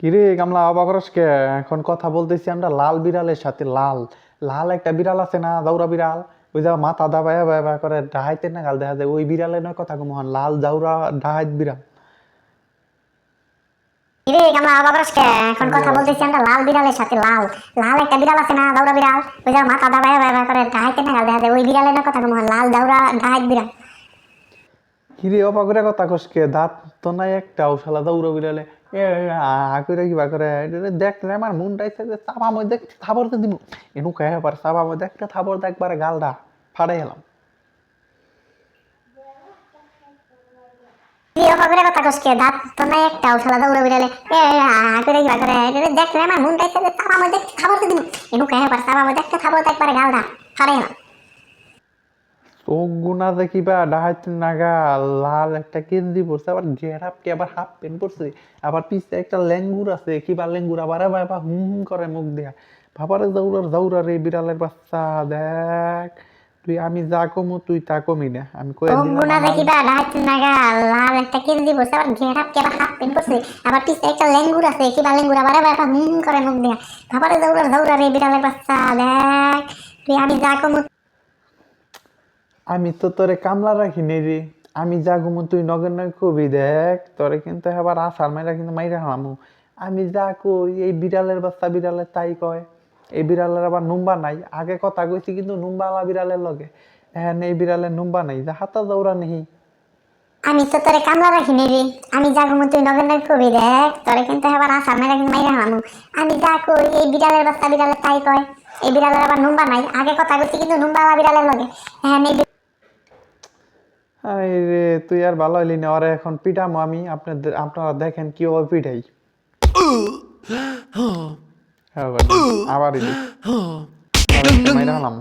কিরে কামলা অবাক হস কে? এখন কথা বলতেছি আমরা লাল বিড়ালের সাথে। লাল লাল একটা বিড়াল আছে না, দাউরা বিড়াল। ওই যা মাথা দাবায়া বায়া করে ডাহাইতে না গাল দেখা যায়, ওই বিড়ালে নয় কথা মহান লাল দাউরা ডাহাইত বিড়াল। কিরে কামলা বাবরস কে? এখন কথা বলতেছি আমরা লাল বিড়ালের সাথে। লাল লাল একটা বিড়াল আছে না, দাউরা বিড়াল। ওই যে মাথা দাবায়া বায়া করে ডাহাইতে না গাল দেখা যায়, ওই বিড়ালের না কথা মহান লাল দাউরা ডাহাইত বিড়াল। কিরে অবাক করে কথা কস কে? দাঁত তো নাই একটা, ও শালা দাউরা বিড়ালে করে কিবা করে দেখলে আমার মন চাইছে যে চাপা মধ্যে থাবর তো দিব। এনু কে আবার চাপা মধ্যে একটা থাবর একবারে গালটা ফাড়াই গেলাম। কিরে অবাক করে কথা কস কে? দাঁত তো নাই একটা, ও শালা দাউরা বিড়ালে করে কিবা করে দেখলে আমার মন চাইছে যে চাপা মধ্যে খাবার তো দিব। এনু কে আবার চাপা মধ্যে একটা থাবর একবারে গালটা ফাড়াই গেলাম। চোখ গুনা দেখিবা ডাহাইত নাগা লাল একটা গেঞ্জি পরছে, আবার গেরাপ কে আবার হাফ প্যান্ট পরছে, আবার পিছে একটা লেঙ্গুর আছে, কিবা লেঙ্গুর আবার বাবা হুম হুম করে মুখ দিয়া। বাবারে দৌড়ার দৌড়ার এই বিড়ালের বাচ্চা দেখ, তুই আমি যা কমু তুই তা কমি না, আমি কয়ে চোখ দিলাম গুনা আমার। দেখিবা ডাহাইত নাগা লাল একটা কেন্দি পরছে, আবার ঘেরাপ কে আবার হাফ প্যান্ট পরছে, আবার পিছে একটা লেঙ্গুর আছে, কিবা লেঙ্গুর আবার বাবা হুম করে মুখ দিয়া। বাবারে দৌড়ার দৌড়ার এই বিড়ালের বাচ্চা দেখ, তুই আমি যা কমু। আমি তো তোরে কামলা রাখি নে রে, আমি যা ঘুমু তুই নগর নয় কবি দেখ, তোরে কিন্তু আবার আসার মাইরা কিন্তু মাইরা হালামু। আমি যা কই এই বিড়ালের বাচ্চা বিড়ালের তাই কয়। এই বিড়ালের আবার নুম্বা নাই, আগে কথা কইছি কিন্তু নুম্বালা বিড়ালের লগে। হ্যাঁ এই বিড়ালের নুম্বা নাই, যা হাতা দৌড়া নেহি। আমি তো তোরে কামলা রাখি নে রে, আমি যা কমু তুই নগর নয় কবি দেখ, তোরে কিন্তু আবার আসার মেরা কিন্তু মাইরা হালামু। আমি যা কই এই বিড়ালের বাচ্চা বিড়ালের তাই কয়। এই বিড়ালের আবার নুম্বা নাই, আগে কথা কইছি কিন্তু নুম্বালা বিড়ালের লগে। হ্যাঁ এই আই রে তুই আর ভালো হইলি না, ওরে এখন পিটামো আমি। আপনারা দেখেন কি ও পিটাই। হ্যাঁ ভাই, আবার ইলি মাইরা হালাম।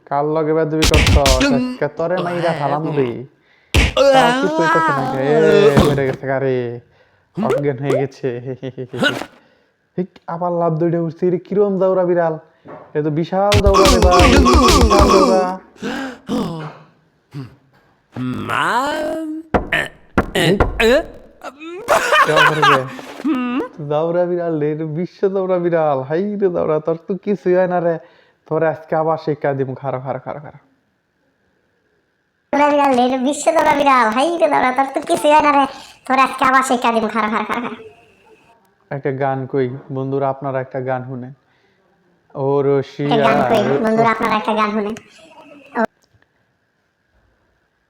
কার লগে বেদবি করছ? আজকে তোরে মাইরা হালাম রে। তাও কি কইতাছে না গে? মরে গেছে গারে, অজ্ঞান হয়ে গেছে। ঠিক আবার লাভ দৌড়ে উঠছে রে, কিরম দৌড়া বিড়াল, এ তো বিশাল দৌড়া রে ভাই, বিশাল দৌড়া। এই, কেমন করে গে? দৌড়া বিড়াল রে, এটা বিশ্ব দৌড়া বিড়াল। হাই রে দৌড়া, তোর তো কিছুই হয় না রে। তোরে আজকে আবার শিক্ষা দিব, খারো খারো খারো খারো। দৌড়া বিড়াল রে, বিশ্ব দৌড়া বিড়াল, হাই রে দৌড়া, তোর তো কিছু হয় না রে। তোর আজকে আবার শিক্ষা দিব, খারা খারা খারা খারা। একটা গান কই বন্ধুরা, আপনারা একটা গান শুনেন। ও একটা রশিয়া, গান কই বন্ধুরা, আপনারা একটা গান শুনেন।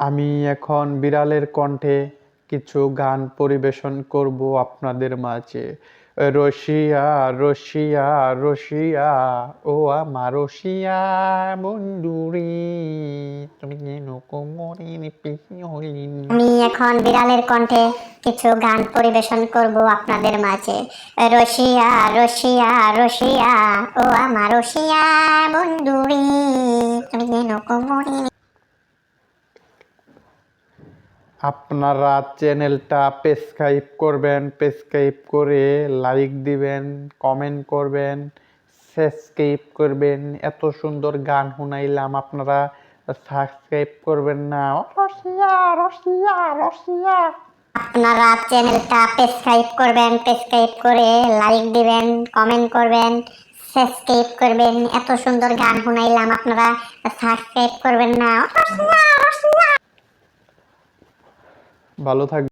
আমি এখন বিড়ালের কণ্ঠে কিছু গান পরিবেশন করব আপনাদের মাঝে। রশিয়া রশিয়া রশিয়া, ও আমার রশিয়া বন্ধুরে, তুমি যেন কোমরের পেশি হইলি। আমি এখন বিড়ালের কণ্ঠে কিছু গান পরিবেশন করব আপনাদের মাঝে। রশিয়া রশিয়া রশিয়া, ও আমার রশিয়া বন্ধুরে, তুমি যেন কোমরে। আপনারা চ্যানেলটা সাবস্ক্রাইব করবেন, সাবস্ক্রাইব করে লাইক দিবেন, কমেন্ট করবেন, সাবস্ক্রাইব করবেন। এত সুন্দর গান শুনাইলাম, আপনারা সাবস্ক্রাইব করবেন না? রসিয়া রসিয়া রসিয়া। আপনারা চ্যানেলটা সাবস্ক্রাইব করবেন, সাবস্ক্রাইব করে লাইক দিবেন, কমেন্ট করবেন, সাবস্ক্রাইব করবেন। এত সুন্দর গান শুনাইলাম, আপনারা সাবস্ক্রাইব করবেন না? ভালো থাকবেন।